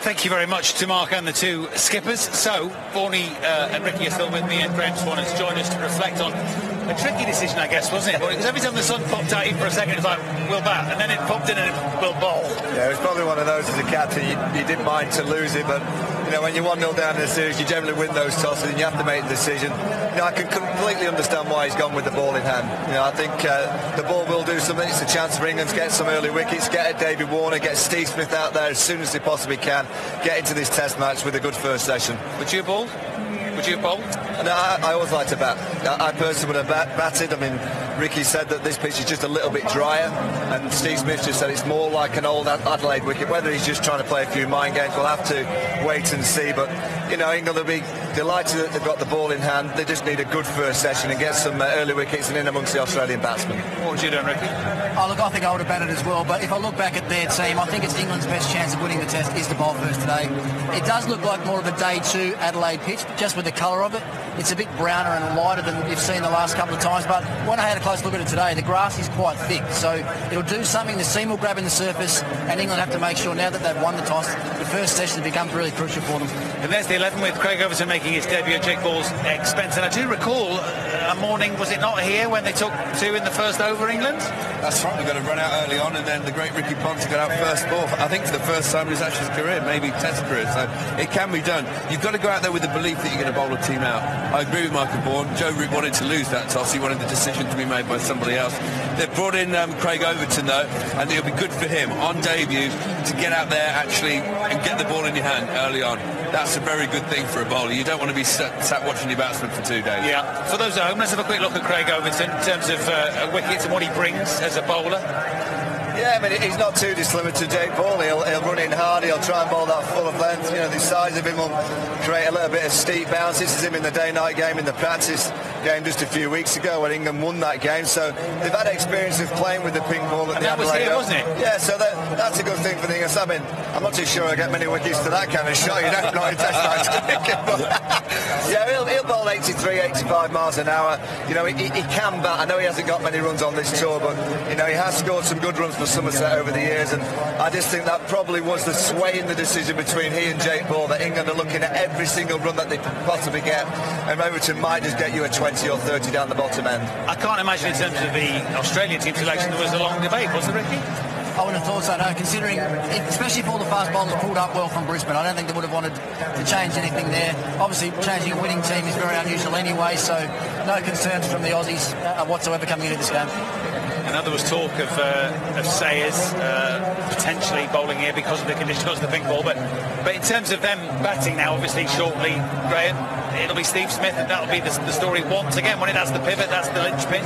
Thank you very much to Mark and the two skippers. So, Bornie and Ricky are still with me, and Graham Swan has joined us to reflect on a tricky decision, I guess, wasn't it? Because every time the sun popped out, even for a second, it was like, we'll bat, and then it popped in and it will bowl. Yeah, it was probably one of those as a captain, you didn't mind to lose it, but you know, when you're 1-0 down in the series, you generally win those tosses and you have to make the decision. You know, I can completely understand why he's gone with the ball in hand. You know, I think the ball will do something. It's a chance for England to get some early wickets, get David Warner, get Steve Smith out there as soon as they possibly can, get into this test match with a good first session. Would you have bowled? Would you have bowled? No, I always like to bat. I personally would have batted. I mean, Ricky said that this pitch is just a little bit drier, and Steve Smith just said it's more like an old Adelaide wicket. Whether he's just trying to play a few mind games, we'll have to wait and see. But, you know, England will be delighted that they've got the ball in hand. They just need a good first session and get some early wickets and in amongst the Australian batsmen. What would you do, Ricky? Oh, look, I think I would have batted as well, but if I look back at their team, I think it's England's best chance of winning the test is to bowl first today. It does look like more of a day two Adelaide pitch, just with the colour of it. It's a bit browner and lighter than you've seen the last couple of times, but when I had a close look at it today, the grass is quite thick, so it'll do something. The seam will grab in the surface, and England have to make sure now that they've won the toss, the first session becomes really crucial for them. And there's the 11 with Craig Overton making his debut at Jake Ball's expense. And I do recall a morning, was it not here, when they took two in the first over, England? That's right, they're going to run out early on, and then the great Ricky Ponting got out first ball. I think for the first time in his Ashes career, maybe test career, so it can be done. You've got to go out there with the belief that you're going to bowl a team out. I agree with Michael Bourne. Joe Root wanted to lose that toss. He wanted the decision to be made by somebody else. They've brought in Craig Overton, though, and it'll be good for him on debut to get out there actually and get the ball in your hand early on. That's a very good thing for a bowler. You don't want to be sat watching your batsman for 2 days. Yeah. For those at home, let's have a quick look at Craig Overton in terms of wickets and what he brings as a bowler. Yeah, I mean, he's not too dissimilar to Jake Ball. He'll run in hard, he'll try and bowl that full of length. You know, the size of him will create a little bit of steep bounce. This is him in the day-night game, in the practice game just a few weeks ago when England won that game. So they've had experience of playing with the pink ball at and the that was here, wasn't it? Yeah, so that's a good thing for the England. I mean, I'm not too sure I get many wickets to that kind of shot. You don't know in test match. Yeah, he'll bowl 83, 85 miles an hour. You know, he can bat. I know he hasn't got many runs on this tour, but, you know, he has scored some good runs for Somerset over the years, and I just think that probably was the sway in the decision between he and Jake Ball, that England are looking at every single run that they can possibly get, and Overton might just get you a 20 or 30 down the bottom end. I can't imagine in terms of the Australian team selection there was a long debate, was there, Ricky? I wouldn't have thought so, no, considering, especially if all the fast bowlers pulled up well from Brisbane. I don't think they would have wanted to change anything there. Obviously, changing a winning team is very unusual anyway, so no concerns from the Aussies whatsoever coming into this game. And there was talk of Sayers potentially bowling here because of the condition, because of the pink ball. But in terms of them batting now, obviously shortly, Graham, it'll be Steve Smith, and that'll be the story once again. When that's the pivot, that's the linchpin.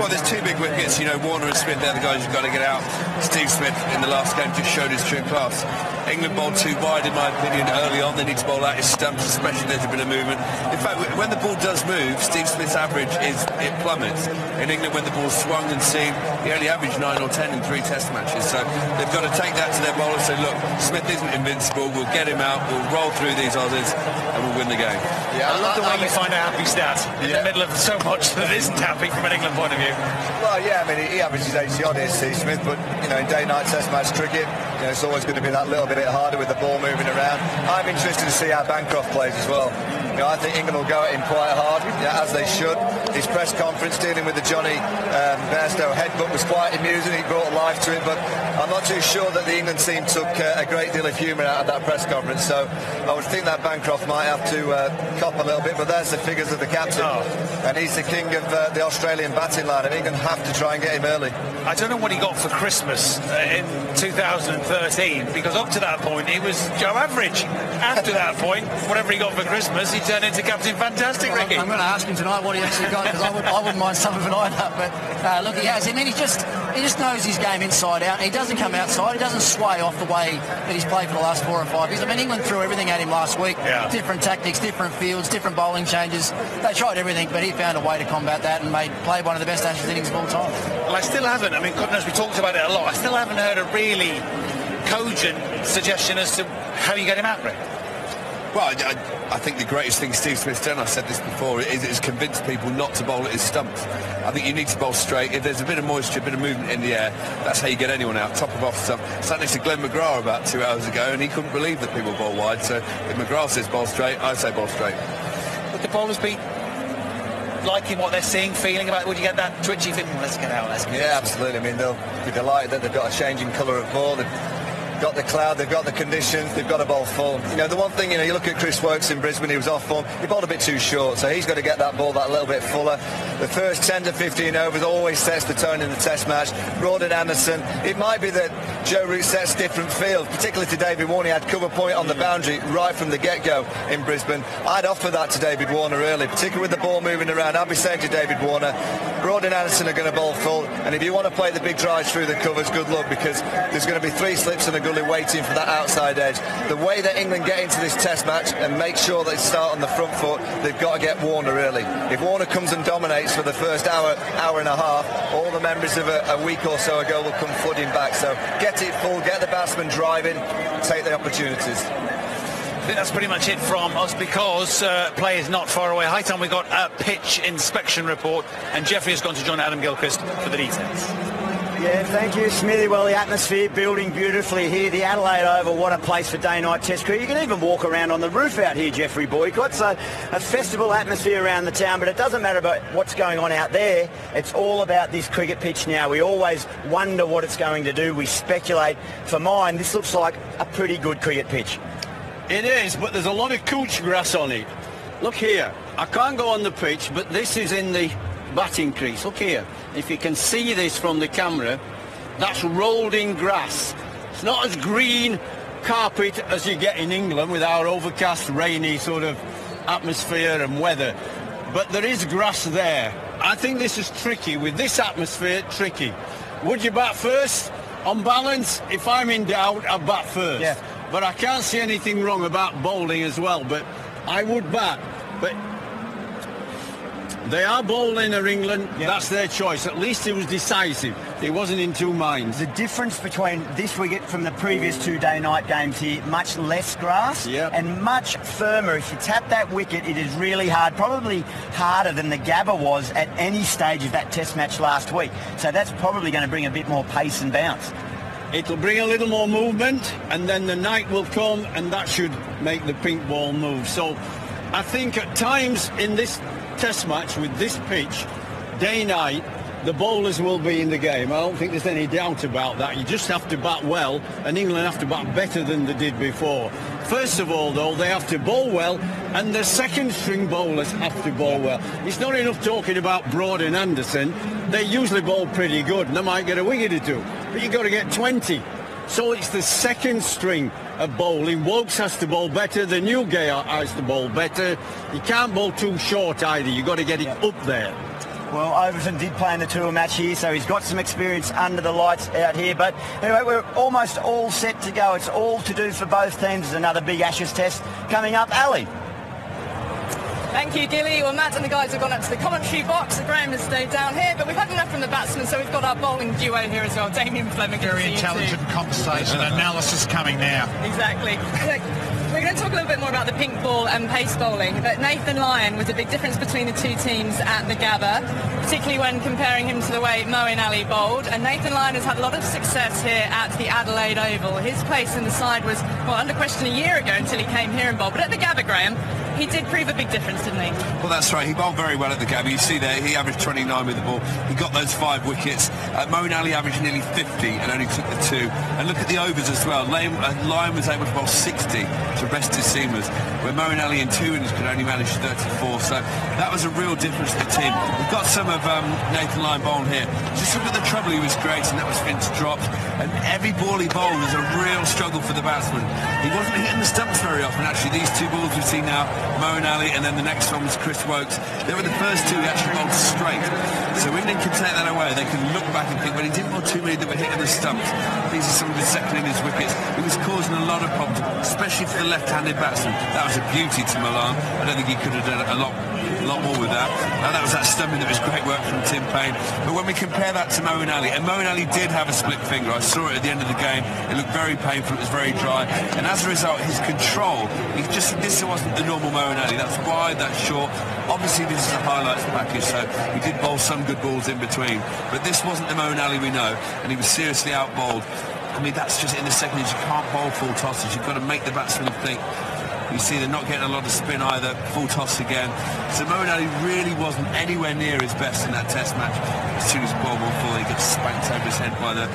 Well, there's two big wickets. You know, Warner and Smith, they're the guys who've got to get out. Steve Smith in the last game just showed his true class. England bowled too wide, in my opinion, early on. They need to bowl out his stumps, especially there's a bit of movement. In fact, when the ball does move, Steve Smith's average it plummets. In England, when the ball swung and seamed, he only averaged 9 or 10 in 3 test matches. So they've got to take that to their bowler and say, look, Smith isn't invincible. We'll get him out. We'll roll through these Aussies and we'll win the game. Yeah, I love the way you find a happy stat in the middle of so much that isn't happy from an England point of view. Well, yeah, I mean, he averages 80 odd here, Steve Smith, but, you know, in day-night test match cricket, you know, it's always going to be that little bit harder with the ball moving around. I'm interested to see how Bancroft plays as well. You know, I think England will go at him quite hard, as they should. His press conference dealing with the Johnny Bairstow headbutt was quite amusing. He brought life to it, but I'm not too sure that the England team took a great deal of humour out of that press conference. So I would think that Bancroft might have to cop a little bit, but there's the figures of the captain. And he's the king of the Australian batting line, and England have to try and get him early. I don't know what he got for Christmas in 2013, because up to that point he was Joe Average. After that point, whatever he got for Christmas, he turned into Captain Fantastic, Ricky. I'm going to ask him tonight what he actually got, because I wouldn't mind some of it either. But look, he has. I mean, he just knows his game inside out. He doesn't come outside. He doesn't sway off the way that he's played for the last 4 or 5 years. I mean, England threw everything at him last week. Yeah. Different tactics, different fields, different bowling changes. They tried everything, but he found a way to combat that and played one of the best Ashes innings of all time. Well, I still haven't. I mean, God knows we talked about it a lot. I still haven't heard a really cogent suggestion as to how you get him out, Rick. Well, I think the greatest thing Steve Smith's done, I've said this before, is convinced people not to bowl at his stumps. I think you need to bowl straight. If there's a bit of moisture, a bit of movement in the air, that's how you get anyone out, top of off stump. Sat next to Glenn McGrath about 2 hours ago, and he couldn't believe that people bowl wide. So if McGrath says bowl straight, I say bowl straight. Would the bowlers be liking what they're seeing, feeling about it? Would you get that twitchy feeling? Let's get out, let's get out. Yeah, absolutely. I mean, they'll be delighted that they've got a changing colour of ball. They've got the cloud, they've got the conditions, they've got a bowl full. You know, the one thing, you look at Chris Woakes in Brisbane, he was off form. He bowled a bit too short, so he's got to get that ball that little bit fuller. The first 10 to 15 overs always sets the tone in the Test match. Broad and Anderson, it might be that Joe Root sets different fields, particularly to David Warner. He had cover point on the boundary right from the get-go in Brisbane. I'd offer that to David Warner early, particularly with the ball moving around. I'd be saying to David Warner, Broad and Anderson are going to bowl full, and if you want to play the big drives through the covers, good luck, because there's going to be 3 slips and a gully waiting for that outside edge. The way that England get into this Test match and make sure they start on the front foot, they've got to get Warner early. If Warner comes and dominates for the first hour and a half, all the memories of a week or so ago will come flooding back. So get it full, get the batsmen driving, take the opportunities. I think that's pretty much it from us, because play is not far away. High time we got a pitch inspection report, and Jeffrey has gone to join Adam Gilchrist for the details. Yeah, thank you, Smithy. Well, the atmosphere building beautifully here. The Adelaide Oval, what a place for day-night Test cricket. You can even walk around on the roof out here, Jeffrey Boycott. So a festival atmosphere around the town, but it doesn't matter about what's going on out there. It's all about this cricket pitch now. We always wonder what it's going to do. We speculate. For mine, this looks like a pretty good cricket pitch. It is, but there's a lot of couch grass on it. Look here. I can't go on the pitch, but this is in the batting crease. Look here. If you can see this from the camera, that's rolled in grass. It's not as green carpet as you get in England with our overcast, rainy sort of atmosphere and weather. But there is grass there. I think this is tricky. With this atmosphere, tricky. Would you bat first? On balance, if I'm in doubt, I bat first. Yeah. But I can't see anything wrong about bowling as well. But I would bat. But they are bowling in England. Yep. That's their choice. At least it was decisive. It wasn't in 2 minds. The difference between this wicket from the previous 2 day-night games here, much less grass, yep, and much firmer. If you tap that wicket, it is really hard, probably harder than the Gabba was at any stage of that Test match last week. So that's probably going to bring a bit more pace and bounce. It'll bring a little more movement, and then the night will come, and that should make the pink ball move. So I think at times in this Test match with this pitch, day-night, the bowlers will be in the game. I don't think there's any doubt about that. You just have to bat well, and England have to bat better than they did before. First of all, though, they have to bowl well, and the second-string bowlers have to bowl well. It's not enough talking about Broad and Anderson. They usually bowl pretty good, and they might get a wicket or 2. But you've got to get 20. So it's the second string of bowling. Woakes has to bowl better. The new guy has to bowl better. You can't bowl too short either. You've got to get it up there. Well, Overton did play in the tour match here, so he's got some experience under the lights out here. But anyway, we're almost all set to go. It's all to do for both teams. There's another big Ashes Test coming up. Ali. Thank you, Gilly. Well, Matt and the guys have gone up to the commentary box. Graham has stayed down here, but we've had enough from the batsmen, so we've got our bowling duo here as well. Damien Fleming. Very intelligent conversation, analysis coming now. Exactly. We're going to talk a little bit more about the pink ball and pace bowling, but Nathan Lyon was a big difference between the 2 teams at the Gabba, particularly when comparing him to the way Moeen Ali bowled. And Nathan Lyon has had a lot of success here at the Adelaide Oval. His place in the side was, well, under question a year ago until he came here and bowled. But at the Gabba, Graham, he did prove a big difference, didn't he? Well, that's right. He bowled very well at the Gabba. You see there, he averaged 29 with the ball. He got those 5 wickets. Moeen Ali averaged nearly 50 and only took the 2. And look at the overs as well. Lyon was able to bowl 60 to rest his seamers, where Moeen Ali in 2 innings could only manage 34. So that was a real difference to the team. We've got some of Nathan Lyon bowling here. Just look at the trouble he was creating. That was Vince dropped. And every ball he bowled was a real struggle for the batsman. He wasn't hitting the stumps very often, actually. These 2 balls we've seen now, Moeen Ali, and then the next one was Chris Woakes. They were the first 2 he actually bowled straight. So England can take that away. They can look back and think, well, he didn't bowl too many that were hitting the stumps. These are some of his second innings wickets. He was causing a lot of problems, especially for the left-handed batsman. That was a beauty to Milan. I don't think he could have done a lot a lot more with that. And that was that stumping that was great work from Tim Payne. But when we compare that to Moeen Ali, and Moeen Ali did have a split finger. I saw it at the end of the game. It looked very painful. It was very dry. And as a result, his control, this wasn't the normal Moeen Ali. That's wide, that's short. Obviously, this is a highlights package, so he did bowl some good balls in between. But this wasn't the Moeen Ali we know, and he was seriously out-bowled. I mean, that's just in the second innings. You can't bowl full tosses. You've got to make the batsman think. You see they're not getting a lot of spin either. Full toss again. So Moeen Ali really wasn't anywhere near his best in that test match. As soon as ball one full, he gets spanked over his head by the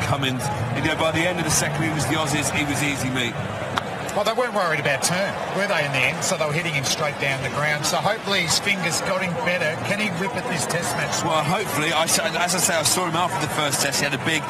Cummins. And, by the end of the second innings, the Aussies, he was easy meat. Well, they weren't worried about turn, were they, in the end? So they were hitting him straight down the ground. So hopefully his fingers got him better. Can he rip at this test match? Well, hopefully. As I say, I saw him after the first test. He had a big...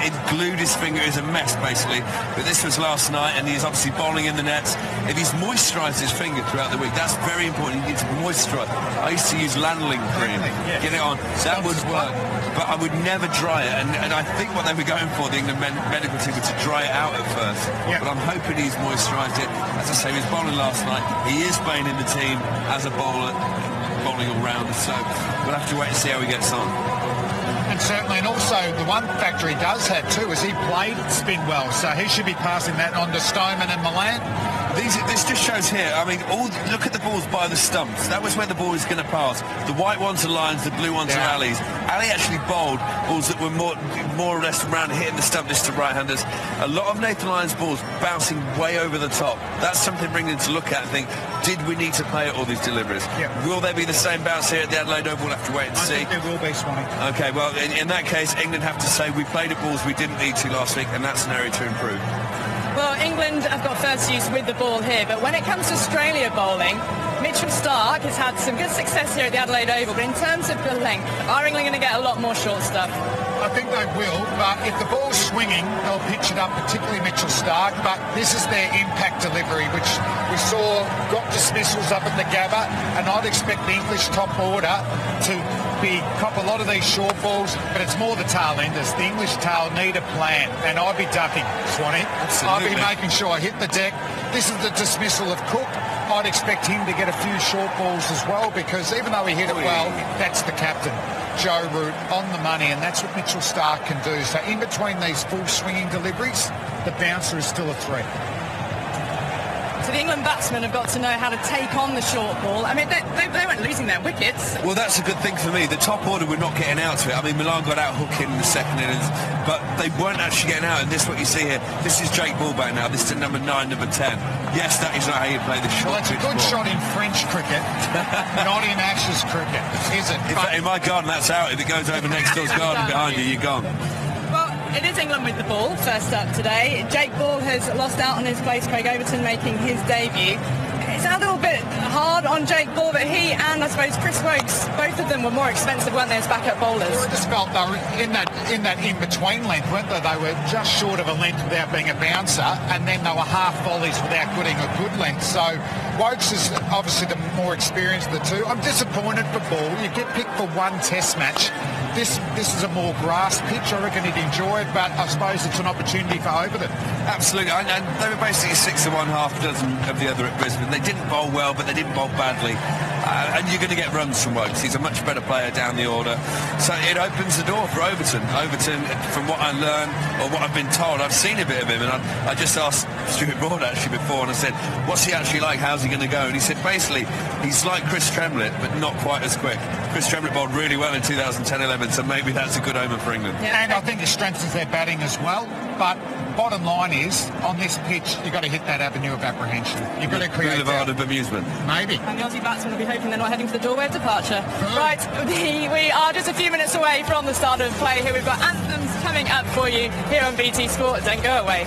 It glued his finger as a mess, basically. But this was last night, and he's obviously bowling in the nets. If he's moisturised his finger throughout the week, that's very important. You need to moisturise. I used to use lanolin cream. Yes. Get it on. That would work. But I would never dry it. And I think what they were going for, the England medical team, was to dry it out at first. Yeah. But I'm hoping he's moisturised it. As I say, he was bowling last night. He is playing in the team as a bowler, bowling all round. So we'll have to wait and see how he gets on. And certainly, and also the one factor he does have too is he played spin well, so he should be passing that on to Stoneman and Milan. This just shows here, I mean, look at the balls by the stumps. That was where the ball is going to pass. The white ones are lines, the blue ones are alleys. Ali actually bowled balls that were more or less around hitting the stump just to right-handers. A lot of Nathan Lyon's balls bouncing way over the top. That's something for England to look at and think, did we need to play at all these deliveries? Yeah. Will there be the same bounce here at the Adelaide Oval? We'll have to wait and see. I think there will be, Swanee. OK, well, in that case, England have to say we played at balls we didn't need to last week, and that's an area to improve. Well, England have got first use with the ball here, but when it comes to Australia bowling, Mitchell Starc has had some good success here at the Adelaide Oval, but in terms of the length, are England going to get a lot more short stuff? I think they will, but if the ball's swinging, they'll pitch it up, particularly Mitchell Starc, but this is their impact delivery, which we saw got dismissals up at the Gabba, and I'd expect the English top order to cop a lot of these short balls, but it's more the tail enders. The English tail need a plan, and I'd be ducking, Swanee. I'd be making sure I hit the deck. This is the dismissal of Cook. I'd expect him to get a few short balls as well, because even though he hit it well, that's the captain, Joe Root, on the money, and that's what Mitchell Starc can do. So in between these full swinging deliveries, the bouncer is still a threat. So the England batsmen have got to know how to take on the short ball. I mean, they weren't losing their wickets. Well, that's a good thing for me. The top order were not getting out to it. I mean, Milan got out hooking in the second innings, but they weren't actually getting out. And this is what you see here. This is Jake Ball back now. This is number 9, number 10. Yes, that is not how you play the short. Well, it's a good shot in French cricket, not in Ashes cricket, is it? In my garden, that's out. If it goes over next door's garden behind you, you're gone. It is England with the ball, first up today. Jake Ball has lost out on his place, Craig Overton making his debut. It's a little bit hard on Jake Ball, but he and, I suppose, Chris Wokes, both of them were more expensive, weren't they, as backup bowlers? I just felt they were in that in-between length, weren't they? They were just short of a length without being a bouncer, and then they were half volleys without getting a good length. So Wokes is obviously the more experienced of the two. I'm disappointed for Ball. You get picked for one test match. This is a more grass pitch. I reckon he'd enjoy it, but I suppose it's an opportunity for Overton. Absolutely. And they were basically 6 of one, half a dozen of the other at Brisbane. They didn't bowl well, but they didn't bowl badly. And you're going to get runs from Wokes. He's a much better player down the order. So it opens the door for Overton. Overton, from what I learned, or what I've been told, I've seen a bit of him, and I just asked Stuart Broad actually before, and I said, what's he actually like? How's he going to go? And he said, basically, he's like Chris Tremlett, but not quite as quick. Chris Tremlett bowled really well in 2010-11, so maybe that's a good omen for England. Yeah, and I think it strengthens their batting as well. But bottom line is, on this pitch, you've got to hit that avenue of apprehension. You've got to create boulevard of amusement. Maybe. And the Aussie batsmen will be hoping they're not heading to the doorway of departure. Right, we are just a few minutes away from the start of play here. We've got anthems coming up for you here on BT Sport. Don't go away.